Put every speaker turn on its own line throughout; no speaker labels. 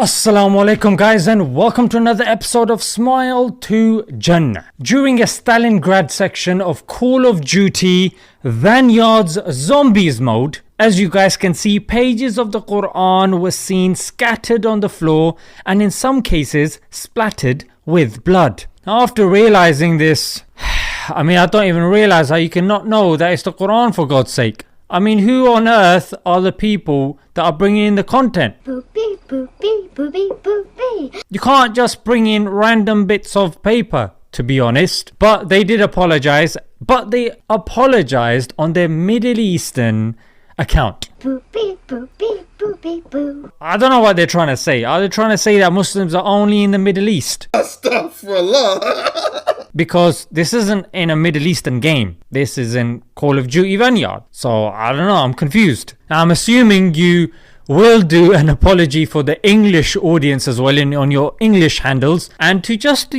Assalamu alaikum guys, and welcome to another episode of Smile to Jannah. During a Stalingrad section of Call of Duty Vanguard's Zombies mode, as you guys can see, pages of the Qur'an were seen scattered on the floor and in some cases splattered with blood. Now, after realizing this, I don't even realize how you can not know that it's the Qur'an, for God's sake. Who on earth are the people that are bringing in the content?
Boopy, boopy, boopy, boopy.
You can't just bring in random bits of paper, to be honest. But they did apologize. But they apologized on their Middle Eastern account.
Boopy, boopy, boopy, boo.
I don't know what they're trying to say. Are they trying to say that Muslims are only in the Middle East?
Astaghfirullah.
Because this isn't in a Middle Eastern game. This is in Call of Duty Vanguard. So I don't know, I'm confused. Now, I'm assuming you will do an apology for the English audience as well on your English handles. And to just,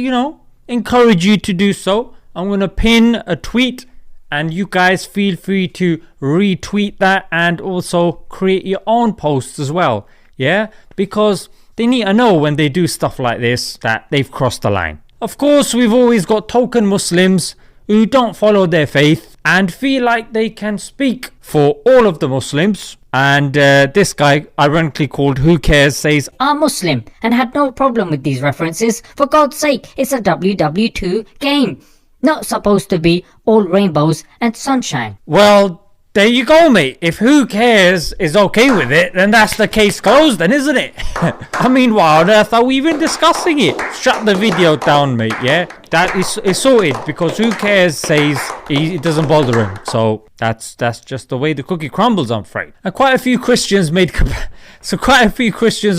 encourage you to do so, I'm going to pin a tweet and you guys feel free to retweet that and also create your own posts as well. Yeah? Because they need to know when they do stuff like this that they've crossed the line. Of course, we've always got token Muslims who don't follow their faith and feel like they can speak for all of the Muslims. And this guy, ironically called Who Cares, says,
"I'm Muslim and had no problem with these references. For God's sake, it's a WW2 game. Not supposed to be all rainbows and sunshine."
Well, there you go, mate. If Who Cares is okay with it, then that's the case closed then, isn't it? Why on earth are we even discussing it? Shut the video down, mate, yeah? That is sorted because Who Cares says it doesn't bother him. So that's just the way the cookie crumbles, I'm afraid. And quite a few Christians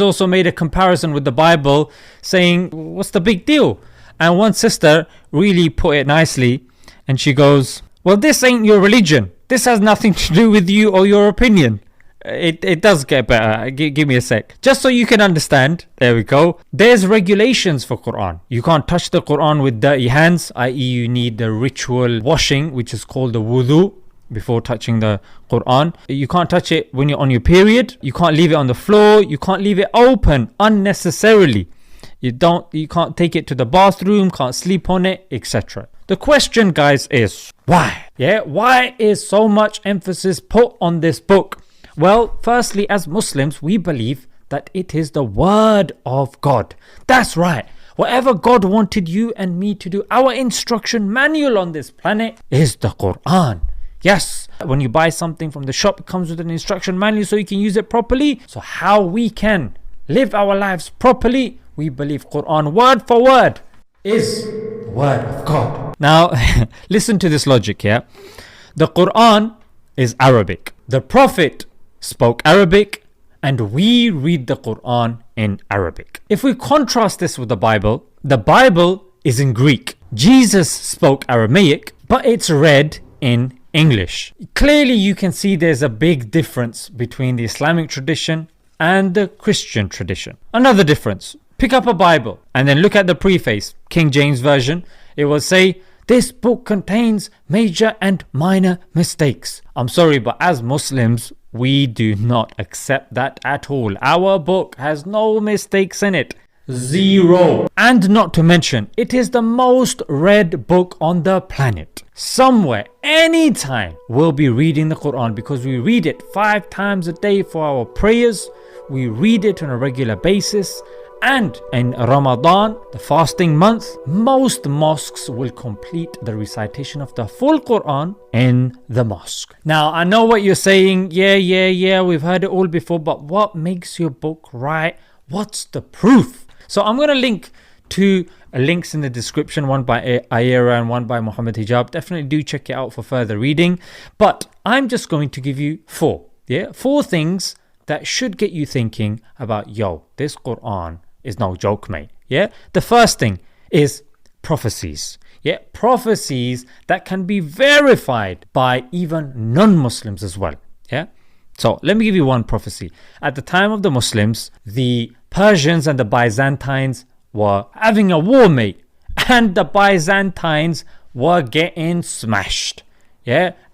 also made a comparison with the Bible, saying, what's the big deal? And one sister really put it nicely, and she goes, well, this ain't your religion. This has nothing to do with you or your opinion. It does get better. Give me a sec. Just so you can understand. There we go. There's regulations for Qur'an. You can't touch the Qur'an with dirty hands, i.e. you need the ritual washing, which is called the wudu, before touching the Qur'an. You can't touch it when you're on your period. You can't leave it on the floor. You can't leave it open unnecessarily. You can't take it to the bathroom, can't sleep on it, etc. The question, guys, is why? Why is so much emphasis put on this book? Well, firstly, as Muslims, we believe that it is the word of God. That's right. Whatever God wanted you and me to do, our instruction manual on this planet is the Qur'an. Yes, when you buy something from the shop, it comes with an instruction manual so you can use it properly. So how we can live our lives properly, we believe Qur'an word for word is the word of God. Now, listen to this logic here. The Qur'an is Arabic. The Prophet spoke Arabic and we read the Qur'an in Arabic. If we contrast this with the Bible is in Greek. Jesus spoke Aramaic, but it's read in English. Clearly, you can see there's a big difference between the Islamic tradition and the Christian tradition. Another difference. Pick up a Bible and then look at the preface, King James Version. It will say, this book contains major and minor mistakes. I'm sorry, but as Muslims, we do not accept that at all. Our book has no mistakes in it. Zero. And not to mention, it is the most read book on the planet. Somewhere, anytime, we'll be reading the Qur'an because we read it 5 times a day for our prayers. We read it on a regular basis. And in Ramadan, the fasting month, most mosques will complete the recitation of the full Qur'an in the mosque. Now, I know what you're saying. Yeah, we've heard it all before. But what makes your book right? What's the proof? So I'm going to link two links in the description, one by Ayera and one by Muhammad Hijab. Definitely do check it out for further reading. But I'm just going to give you 4 things that should get you thinking about, this Qur'an is no joke, mate. The first thing is prophecies. Prophecies that can be verified by even non-Muslims as well. So let me give you one prophecy. At the time of the Muslims, the Persians and the Byzantines were having a war, mate, and the Byzantines were getting smashed.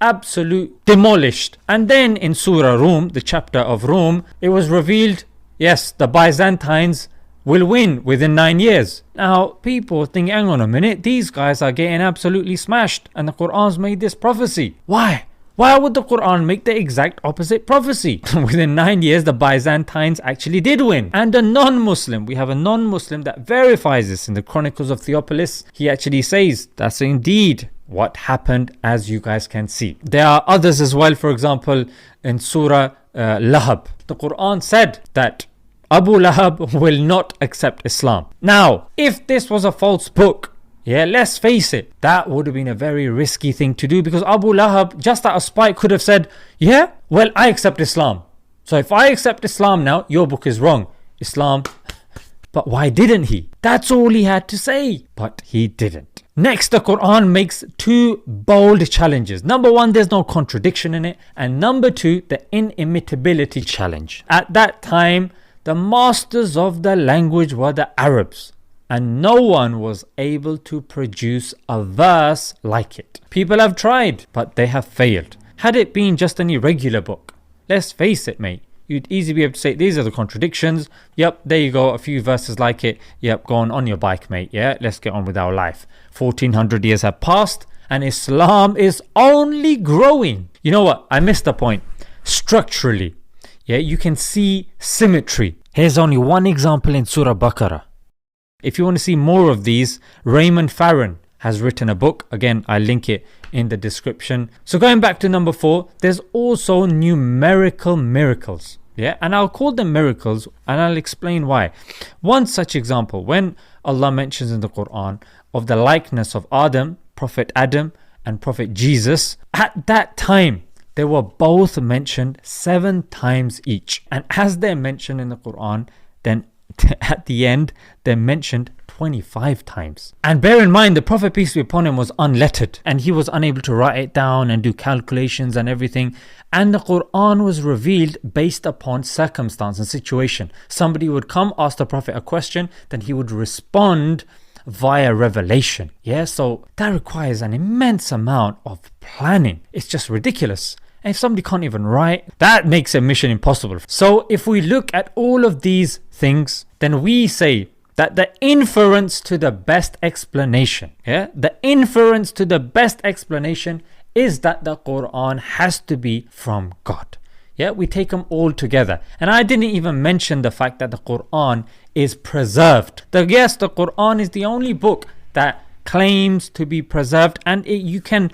Absolute demolished. And then in Surah Rum, the chapter of Rum, it was revealed yes, the Byzantines will win within 9 years. Now, people think, hang on a minute, these guys are getting absolutely smashed and the Qur'an's made this prophecy. Why? Why would the Qur'an make the exact opposite prophecy? Within 9 years, the Byzantines actually did win. And a non-Muslim, we have a non-Muslim that verifies this in the Chronicles of Theophilus. He actually says that's indeed what happened, as you guys can see. There are others as well. For example, in Surah Lahab, the Qur'an said that Abu Lahab will not accept Islam. Now, if this was a false book, yeah, let's face it, that would have been a very risky thing to do, because Abu Lahab, just out of spite, could have said, yeah, well, I accept Islam. So if I accept Islam now, your book is wrong. Islam. But why didn't he? That's all he had to say. But he didn't. Next, the Quran makes two bold challenges. Number one, there's no contradiction in it. And number two, the inimitability challenge. At that time, the masters of the language were the Arabs. And no one was able to produce a verse like it. People have tried, but they have failed. Had it been just an irregular book, let's face it, mate, you'd easily be able to say, these are the contradictions. Yep, there you go, a few verses like it. Yep, go on your bike, mate. Yeah, let's get on with our life. 1400 years have passed and Islam is only growing. You know what? I missed the point. Structurally, yeah, you can see symmetry. Here's only one example in Surah Baqarah. If you want to see more of these, Raymond Farron has written a book. Again, I'll link it in the description. So going back to number 4, there's also numerical miracles. Yeah, and I'll call them miracles and I'll explain why. One such example, when Allah mentions in the Quran of the likeness of Prophet Adam and Prophet Jesus, at that time, they were both mentioned 7 times each. And as they're mentioned in the Quran, then at the end, they're mentioned 25 times. And bear in mind, the Prophet, peace be upon him, was unlettered and he was unable to write it down and do calculations and everything. And the Quran was revealed based upon circumstance and situation. Somebody would come, ask the Prophet a question, then he would respond via revelation. Yeah, so that requires an immense amount of planning. It's just ridiculous. And if somebody can't even write, that makes a mission impossible. So if we look at all of these things, then we say that the inference to the best explanation, the inference to the best explanation is that the Quran has to be from God. Yeah, we take them all together. And I didn't even mention the fact that the Quran is preserved. Yes, the Quran is the only book that claims to be preserved, and you can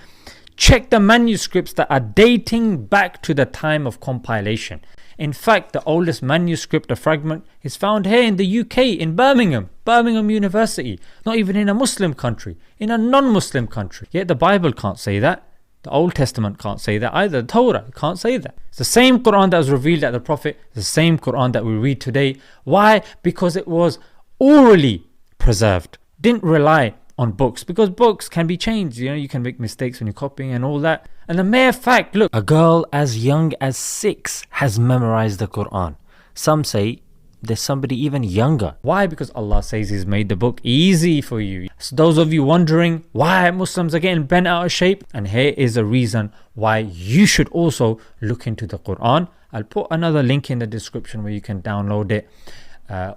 check the manuscripts that are dating back to the time of compilation. In fact, the oldest manuscript, a fragment, is found here in the UK, in Birmingham University. Not even in a Muslim country, in a non-Muslim country. Yet the Bible can't say that. The Old Testament can't say that either. The Torah can't say that. It's the same Quran that was revealed at the Prophet, the same Quran that we read today. Why? Because it was orally preserved. Didn't rely on books, because books can be changed. You can make mistakes when you're copying and all that. And the mere fact, look, a girl as young as 6 has memorized the Quran. Some say there's somebody even younger. Why? Because Allah says He's made the book easy for you. So those of you wondering why Muslims are getting bent out of shape, and here is a reason why you should also look into the Quran. I'll put another link in the description where you can download it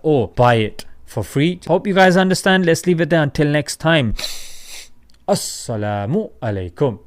or buy it for free. Hope you guys understand. Let's leave it there until next time. Assalamu alaikum.